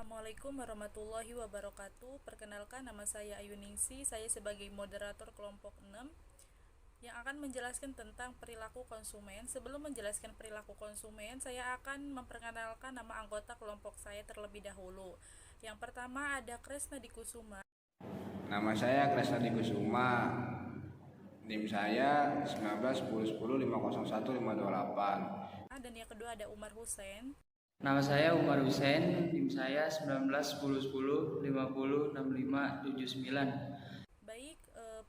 Assalamualaikum warahmatullahi wabarakatuh. Perkenalkan, nama saya Ayu Ningsi. Saya sebagai moderator kelompok 6 yang akan menjelaskan tentang perilaku konsumen. Sebelum menjelaskan perilaku konsumen, saya akan memperkenalkan nama anggota kelompok saya terlebih dahulu. Yang pertama ada Kresna Dikusuma. Nama saya Kresna Dikusuma. NIM saya 191010501528. Dan yang kedua ada Umar Hussein. Nama saya Umar Hussein, NIM saya 191010506579. Baik,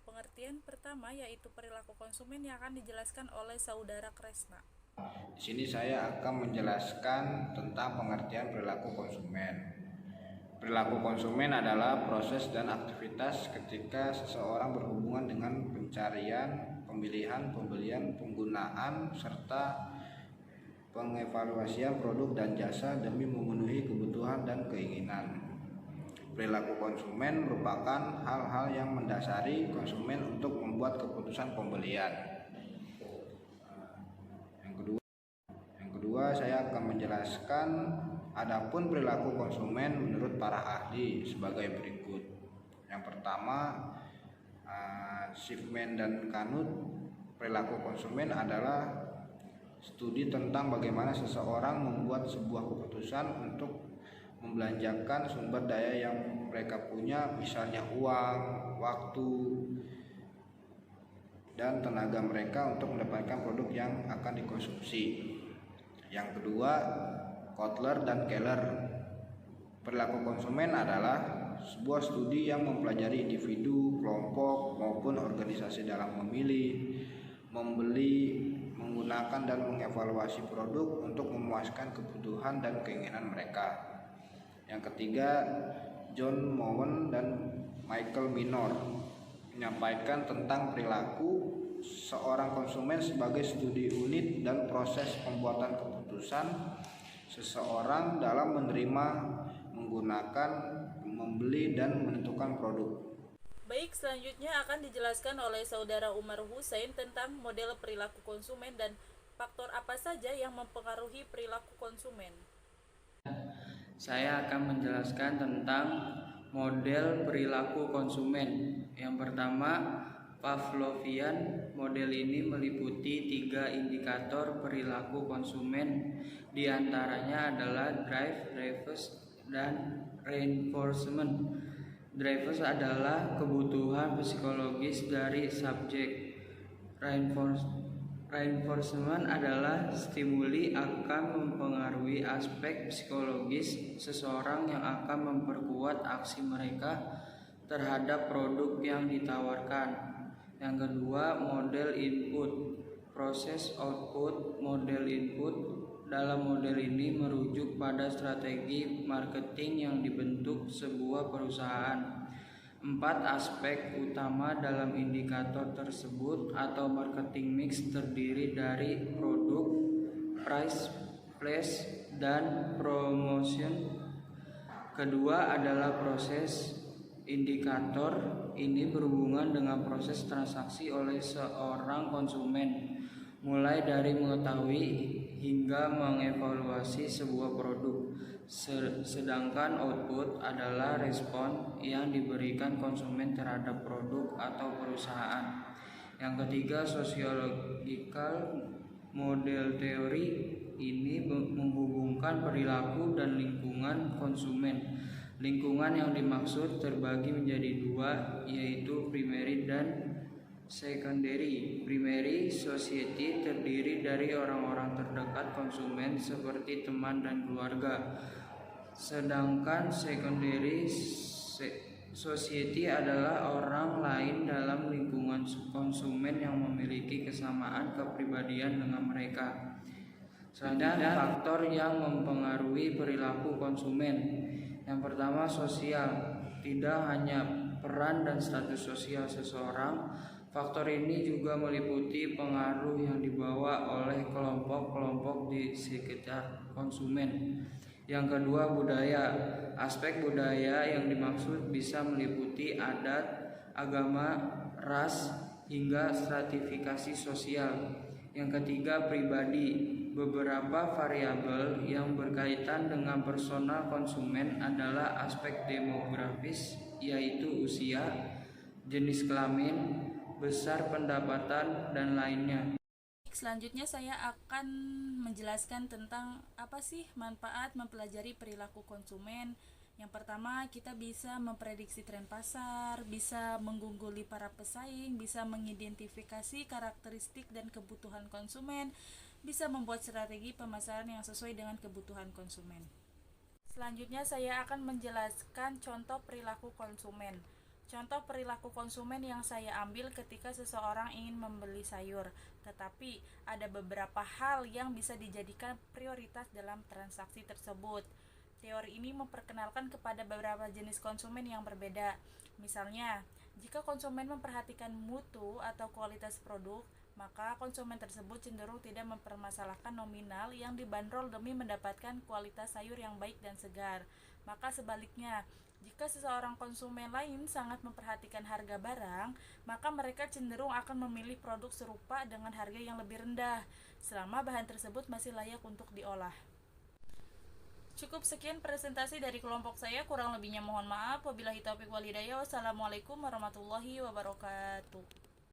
pengertian pertama yaitu perilaku konsumen yang akan dijelaskan oleh saudara Kresna. Di sini saya akan menjelaskan tentang pengertian perilaku konsumen. Perilaku konsumen adalah proses dan aktivitas ketika seseorang berhubungan dengan pencarian, pemilihan, pembelian, penggunaan, serta pengevaluasian produk dan jasa demi memenuhi kebutuhan dan keinginan. Perilaku konsumen merupakan hal-hal yang mendasari konsumen untuk membuat keputusan pembelian. Yang kedua, saya akan menjelaskan adapun perilaku konsumen menurut para ahli sebagai berikut. Yang pertama, Schiffman dan Kanut, perilaku konsumen adalah studi tentang bagaimana seseorang membuat sebuah keputusan untuk membelanjakan sumber daya yang mereka punya, misalnya uang, waktu, dan tenaga mereka untuk mendapatkan produk yang akan dikonsumsi. Yang kedua, Kotler dan Keller, perilaku konsumen adalah sebuah studi yang mempelajari individu, kelompok, maupun organisasi dalam memilih, membeli, menggunakan dan mengevaluasi produk untuk memuaskan kebutuhan dan keinginan mereka. Yang ketiga, John Mowen dan Michael Minor menyampaikan tentang perilaku seorang konsumen sebagai studi unit dan proses pembuatan keputusan seseorang dalam menerima, menggunakan, membeli, dan menentukan produk. Baik, selanjutnya akan dijelaskan oleh saudara Umar Hussein tentang model perilaku konsumen dan faktor apa saja yang mempengaruhi perilaku konsumen. Saya akan menjelaskan tentang model perilaku konsumen. Yang pertama, Pavlovian. Model ini meliputi 3 indikator perilaku konsumen. Di antaranya adalah drive, drivers, dan reinforcement. Drivers adalah kebutuhan psikologis dari subjek. Reinforcement adalah stimuli akan mempengaruhi aspek psikologis seseorang yang akan memperkuat aksi mereka terhadap produk yang ditawarkan. Yang kedua, model input. Proses output model input. Dalam model ini merujuk pada strategi marketing yang dibentuk sebuah perusahaan. 4 aspek utama dalam indikator tersebut atau marketing mix terdiri dari produk, price, place, dan promotion. Kedua adalah proses. Indikator ini berhubungan dengan proses transaksi oleh seorang konsumen, mulai dari mengetahui hingga mengevaluasi sebuah produk. Sedangkan output adalah respon yang diberikan konsumen terhadap produk atau perusahaan. Yang ketiga, sociological model teori ini menghubungkan perilaku dan lingkungan konsumen. Lingkungan yang dimaksud terbagi menjadi 2, yaitu primary dan secondary. Primary society terdiri dari orang-orang terdekat konsumen seperti teman dan keluarga. Sedangkan secondary society adalah orang lain dalam lingkungan konsumen yang memiliki kesamaan kepribadian dengan mereka. Selanjutnya, faktor yang mempengaruhi perilaku konsumen. Yang pertama, sosial. Tidak hanya peran dan status sosial seseorang, faktor ini juga meliputi pengaruh yang dibawa oleh kelompok-kelompok di sekitar konsumen. Yang kedua, budaya. Aspek budaya yang dimaksud bisa meliputi adat, agama, ras, hingga stratifikasi sosial. Yang ketiga, pribadi. Beberapa variabel yang berkaitan dengan personal konsumen adalah aspek demografis, yaitu usia, jenis kelamin, besar pendapatan, dan lainnya. Selanjutnya saya akan menjelaskan tentang apa sih manfaat mempelajari perilaku konsumen. Yang pertama, kita bisa memprediksi tren pasar, bisa mengungguli para pesaing, bisa mengidentifikasi karakteristik dan kebutuhan konsumen, bisa membuat strategi pemasaran yang sesuai dengan kebutuhan konsumen. Selanjutnya saya akan menjelaskan contoh perilaku konsumen. Contoh perilaku konsumen yang saya ambil ketika seseorang ingin membeli sayur, tetapi ada beberapa hal yang bisa dijadikan prioritas dalam transaksi tersebut. Teori ini memperkenalkan kepada beberapa jenis konsumen yang berbeda. Misalnya, jika konsumen memperhatikan mutu atau kualitas produk, maka konsumen tersebut cenderung tidak mempermasalahkan nominal yang dibanderol demi mendapatkan kualitas sayur yang baik dan segar. Maka sebaliknya, jika seseorang konsumen lain sangat memperhatikan harga barang, maka mereka cenderung akan memilih produk serupa dengan harga yang lebih rendah, selama bahan tersebut masih layak untuk diolah. Cukup sekian presentasi dari kelompok saya, kurang lebihnya mohon maaf. Wabillahi taufiq wal hidayah. Wassalamualaikum warahmatullahi wabarakatuh.